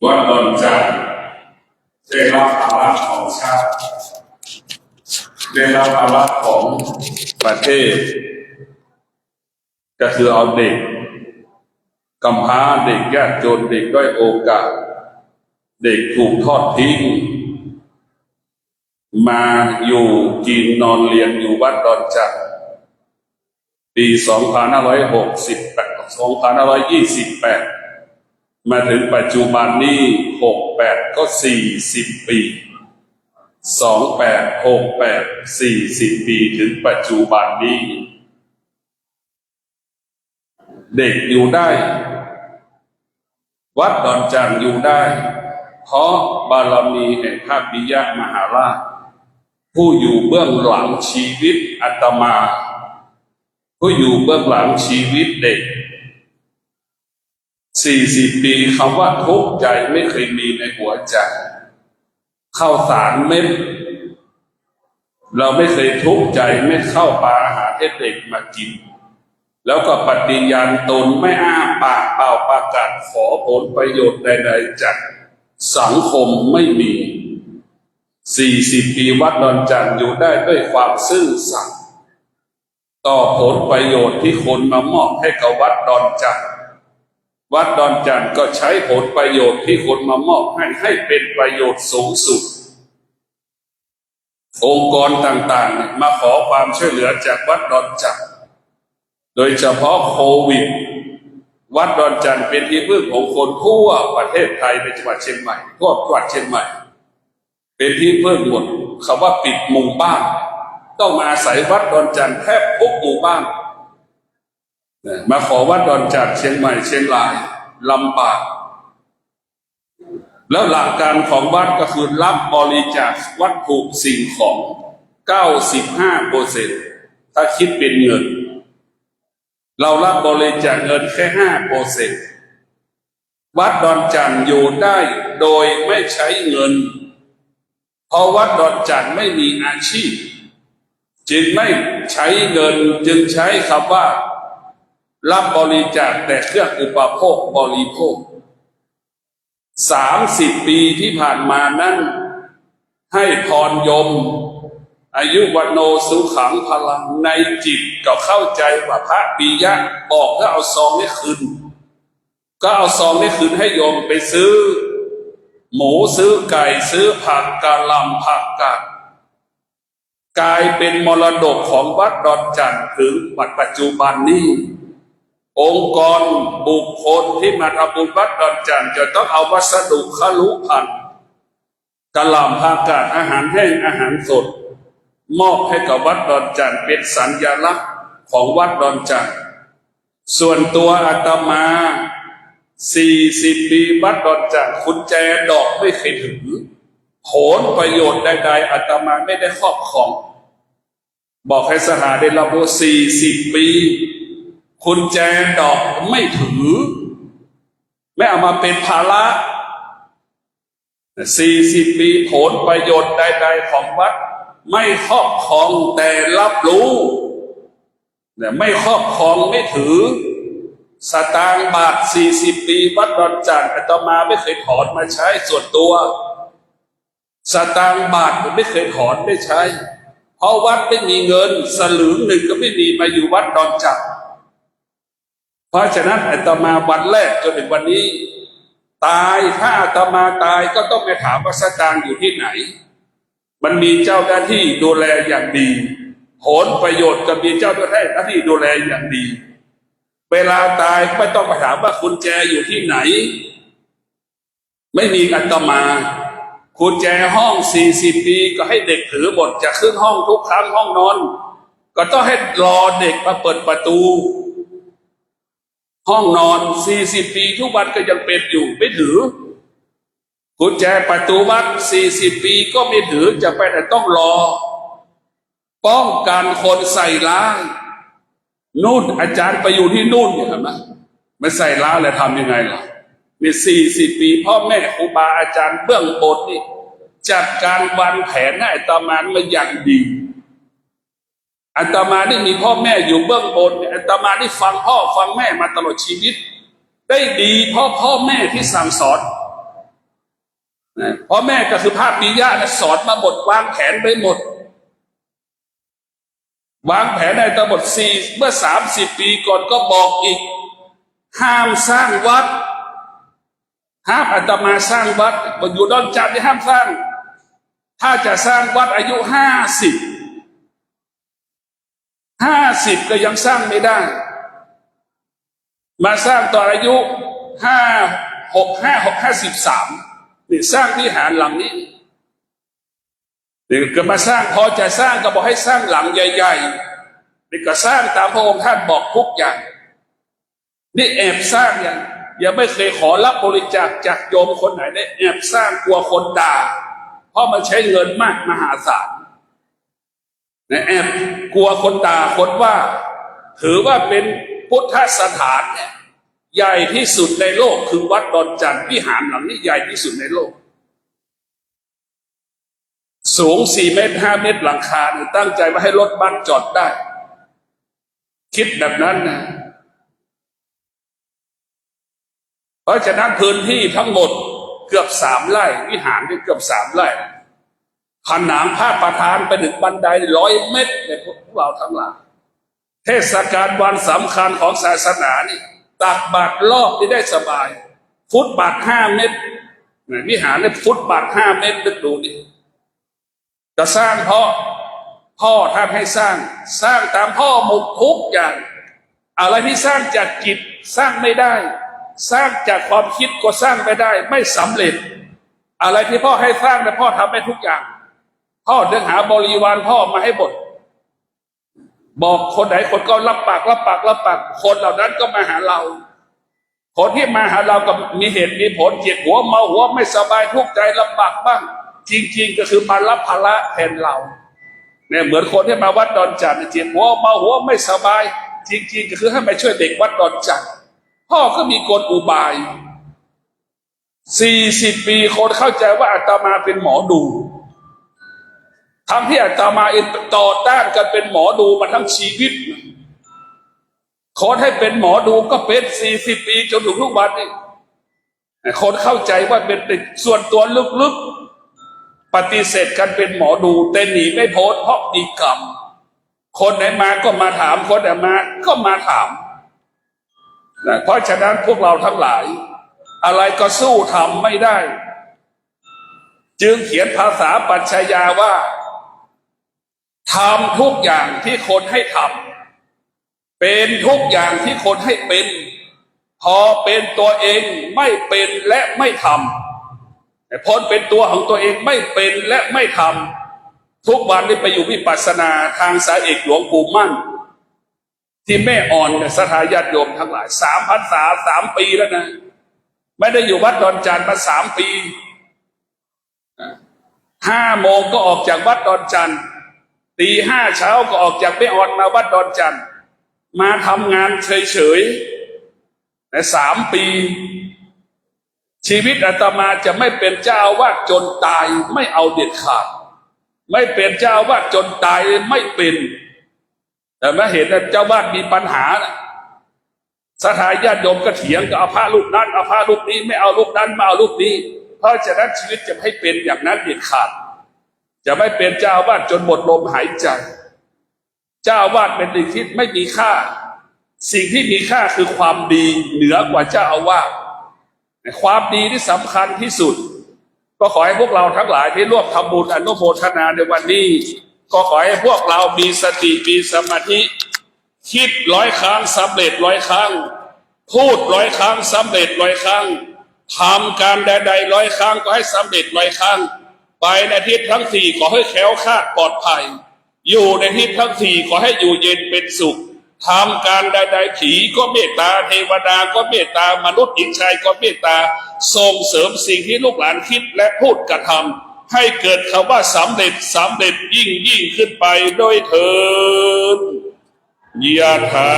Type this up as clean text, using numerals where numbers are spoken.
วัดดอนจันทร์ได้รับภาระของชาติได้รับภาระของประเทศก็คือเอาเด็กกำพร้าเด็กยากจนเด็กด้อยโอกาสเด็กถูกทอดทิ้งมาอยู่กินนอนเรียนอยู่วัดดอนจันทร์ปี 2528 มาถึงปัจจุบันนี้68ก็40 ปี40 ปีถึงปัจจุบันนี้เด็กอยู่ได้วัดดอนจันทร์อยู่ได้เพราะบารมีแห่งพระปิยมหาราชผู้อยู่เบื้องหลังชีวิตอาตมาผู้อยู่เบื้องหลังชีวิตเด็ก40 ปีคำว่าทุกข์ใจไม่เคยมีในหัวใจข้าวสารเม็ดเราไม่เคยทุกข์ใจไม่เข้าปลาอาหารให้เด็กมากินแล้วก็ปฏิญาณตนไม่อ้าปากเป่าประกาศขอผลประโยชน์ใดๆจากสังคมไม่มี40 ปีวัดดอนจันทร์อยู่ได้ด้วยความซื่อสัตย์ต่อผลประโยชน์ที่คนมามอบให้กับวัดดอนจันทร์วัดดอนจันทร์ก็ใช้ผลประโยชน์ที่คนมามอบให้เป็นประโยชน์สูงสุดองค์กรต่างๆมาขอความช่วยเหลือจากวัดดอนจันทร์โดยเฉพาะโควิดวัดดอนจันทร์เป็นที่พึ่งของคนทั่วประเทศไทยในจังหวัดเชียงใหม่ทั่วจังหวัดเชียงใหม่เป็นที่พึ่งหมดคำว่าปิดหมู่บ้านต้องมาอาศัยวัดดอนจันทร์แทบทุกหมู่บ้านมาขอวัดดอนจันทร์เชียงใหม่เชียงรายลำปางแล้วหลักการของวัดก็คือรับบริจาควัตถุสิ่งของ 95% ถ้าคิดเป็นเงินเรารับบริจาคเงินแค่ 5% วัดดอนจันทร์อยู่ได้โดยไม่ใช้เงินเพราะวัดดอนจันทร์ไม่มีอาชีพจึงไม่ใช้เงินจึงใช้คำว่ารับบริจาคแต่เครื่องอุปโภคบริโภค30 ปีที่ผ่านมานั้นให้พรยมอายุวันโนสุขังพลังในจิตก็เข้าใจว่าพระปิยะบอกก็เอาซองนี้คืนก็เอาซองนี้คืนให้โยมไปซื้อหมูซื้อไก่ซื้อผักกะหล่ำผักกาดกลายเป็นมรดกของวัดดอนจันทร์ถึงปัจจุบันนี้องค์กรบุคคลที่มาทำบุญวัดดอนจันทร์จะต้องเอาวัสดุคลุภัณฑ์กะหล่ำผักกาดอาหารแห้งอาหารสดมอบให้กับวัดดอนจันทร์เป็นสัญลักษณ์ของวัดดอนจันทร์ส่วนตัวอาตมา40 ปีวัดดอนจันทร์กุญแจดอกไม่เคยถือผลประโยชน์ใดๆอาตมาไม่ได้ครอบครองบอกให้สหาได้รับรู้40 ปีกุญแจดอกไม่ถือไม่เอามาเป็นภาระ40 ปีผลประโยชน์ใดๆของวัดไม่ครอบครองแต่รับรู้แต่ไม่ครอบครองไม่ถือสตางค์บาท40 ปีวัดดอนจันทร์อาตมาไม่เคยถอนมาใช้ส่วนตัวสตางค์บาทผมไม่เคยถอนได้ใช้เพราะวัดไม่มีเงินสลึงหนึ่งก็ไม่มีมาอยู่วัดดอนจันทร์เพราะฉะนั้นอาตมาวันแรกจนถึงวันนี้ตายถ้าอาตมาตายก็ต้องไปถามว่าสตางค์อยู่ที่ไหนมันมีเจ้าหน้าที่ดูแลอย่างดีผลประโยชน์ก็มีเจ้าหน้าที่ดูแลอย่างดีเวลาตายไม่ต้องไปถามว่ากุญแจอยู่ที่ไหนไม่มีอาตมากุญแจห้อง40 ปีก็ให้เด็กถือหมดจะขึ้นห้องทุกครั้งห้องนอนก็ต้องให้รอเด็กมาเปิดประตูห้องนอน40 ปีทุกวันก็ยังเป็นอยู่ไม่ถือกุญแจประตูวัด40 ปีก็ไม่ถือจะไปแต่ต้องรอป้องกันคนใส่ร้ายนู่นอาจารย์ไปอยู่ที่นู่นเนี่ยเห็นไหมไม่ใส่ร้ายแล้วทำยังไงล่ะมี40 ปีพ่อแม่ครูบาอาจารย์เบื้องบนนี่จัดการวางแผนให้อาตมามาอย่างดีอาตมาได้มีพ่อแม่อยู่เบื้องบนอาตมาได้ฟังพ่อฟังแม่มาตลอดชีวิตได้ดีเพราะพ่อแม่ที่สั่งสอน นะเพราะแม่ก็คือภาพปิยะนะสอนมาหมดวางแผนไปหมดวางแผนในตบท4เมื่อ30 ปีก่อนก็บอกอีกห้ามสร้างวัดห้ามอาตมาสร้างวัดอยู่ดอนจันทร์ที่ห้ามสร้างถ้าจะสร้างวัดอายุ50ก็ยังสร้างไม่ได้มาสร้างตอนอายุ53นี่สร้างวิหารหลังนี้นี่ก็มาสร้างพอจะสร้างก็บอกให้สร้างหลังใหญ่ๆนี่ก็สร้างตามพระองค์ท่านบอกทุกอย่างนี่แอบสร้างยังไม่เคยขอรับบริจาคจากโยมคนไหนได้แอบสร้างกลัวคนด่าเพราะมันใช้เงินมากมหาศาลนะแอบกลัวคนด่าคนว่าถือว่าเป็นพุทธสถานเนี่ยใหญ่ที่สุดในโลกคือวัดดอนจันทร์วิหารหลังนี้ใหญ่ที่สุดในโลกสูง4 เมตร 5 เมตรหลังคาเนี่ยตั้งใจว่าให้รถบัสจอดได้คิดแบบนั้นนะเพราะฉะนั้นพื้นที่ทั้งหมดเกือบ3 ไร่วิหารที่เกือบ3 ไร่ผนังพาดประธานไปถึงบันได100 เมตรในพวกเราทั้งหลายเทศกาลวันสำคัญของศาสนานี่ตักบาตรรอบที่ได้สบายฟุตบาท5 เมตรวิหารเนี่ยฟุตบาท5 เมตรนึกดูดิจะสร้างเพราะพ่อท่านให้สร้างตามพ่อหมดทุกอย่างอะไรที่สร้างจากจิตสร้างไม่ได้สร้างจากความคิดก็สร้างไม่ได้ไม่สำเร็จอะไรที่พ่อให้สร้างแต่พ่อทำได้ทุกอย่างพ่อเดินหาบริวารพ่อมาให้หมดบอกคนไหนคนก็รับปากคนเหล่านั้นก็มาหาเราคนที่มาหาเราก็มีเหตุมีผลเจ็บหัวเมาหัวไม่สบายทุกข์ใจลำบากบ้างจริงๆก็คือมารับภาระแทนเราเนี่ยเหมือนคนที่มาวัดดอนจันทร์เจ็บหัวเมาหัวไม่สบายจริงๆก็คือให้มาช่วยเด็กวัดดอนจันทร์พ่อก็มีกลอุบาย40 ปีคนเข้าใจว่าอาตมาเป็นหมอดูทั้งที่อาตมาเองต่อต้านกันเป็นหมอดูมาทั้งชีวิตขอให้เป็นหมอดูก็เป็น40 ปีจนถึงทุกวันนี้คนเข้าใจว่าเป็นส่วนตัวลึกๆปฏิเสธกันเป็นหมอดูแต่หนีไม่พ้นเพราะมีกรรมคนไหนมาก็มาถามคนไหนมาก็มาถามเพราะฉะนั้นพวกเราทั้งหลายอะไรก็สู้ทำไม่ได้จึงเขียนภาษาปัจฉญาว่าทำทุกอย่างที่คนให้ทำเป็นทุกอย่างที่คนให้เป็นพอเป็นตัวเองไม่เป็นและไม่ทำแต่พอเป็นตัวของตัวเองไม่เป็นและไม่ทำทุกวันนี้ไปอยู่วิปัสสนาทางสายเอกหลวงปู่มั่นที่แม่อ่อนสถาญาติโยมทั้งหลาย3 พรรษา3 ปีแล้วนะไม่ได้อยู่วัดดอนจันทร์มา3 ปี5 โมงก็ออกจากวัดดอนจันทร์ตี 5เช้าก็ออกจากแม่อ่อนมาวัดดอนจันทร์มาทำงานเฉยๆใน3 ปีชีวิตอาตมาจะไม่เป็นเจ้าอาวาสจนตายไม่เอาเด็ดขาดไม่เป็นเจ้าอาวาสจนตายไม่เป็นแต่มาเห็นเจ้าอาวาสมีปัญหาสถาญาติโยมก็เถียงก็เอาพระรูปนั้นเอาพระรูปนี้ไม่เอารูปนั้นมาเอารูปนี้เพราะฉะนั้นชีวิตจะไม่เป็นอย่างนั้นเด็ดขาดจะไม่เป็นเจ้าอาวาสจนหมดลมหายใจเจ้าอาวาสเป็นสิ่งที่ไม่มีค่าสิ่งที่มีค่าคือความดีเหนือกว่าเจ้าอาวาสความดีที่สำคัญที่สุดก็ขอให้พวกเราทั้งหลายที่ร่วมทำบุญอนุโมทนาในวันนี้ก็ขอให้พวกเรามีสติมีสมาธิคิด100 ครั้งสำเร็จ100 ครั้งพูด100 ครั้งสำเร็จ100 ครั้งทำการใดๆ100 ครั้งก็ให้สำเร็จ100 ครั้งไปในทิศทั้ง4ขอให้แคล้วคลาดปลอดภัยอยู่ในทิศทั้ง4ขอให้อยู่เย็นเป็นสุขทำการใดๆผีก็เมตตาเทวดาก็เมตตามนุษย์หญิงชายก็เมตตาส่งเสริมสิ่งที่ลูกหลานคิดและพูดกระทำให้เกิดคำว่าสำเร็จยิ่งขึ้นไปโดยเถิดยะถา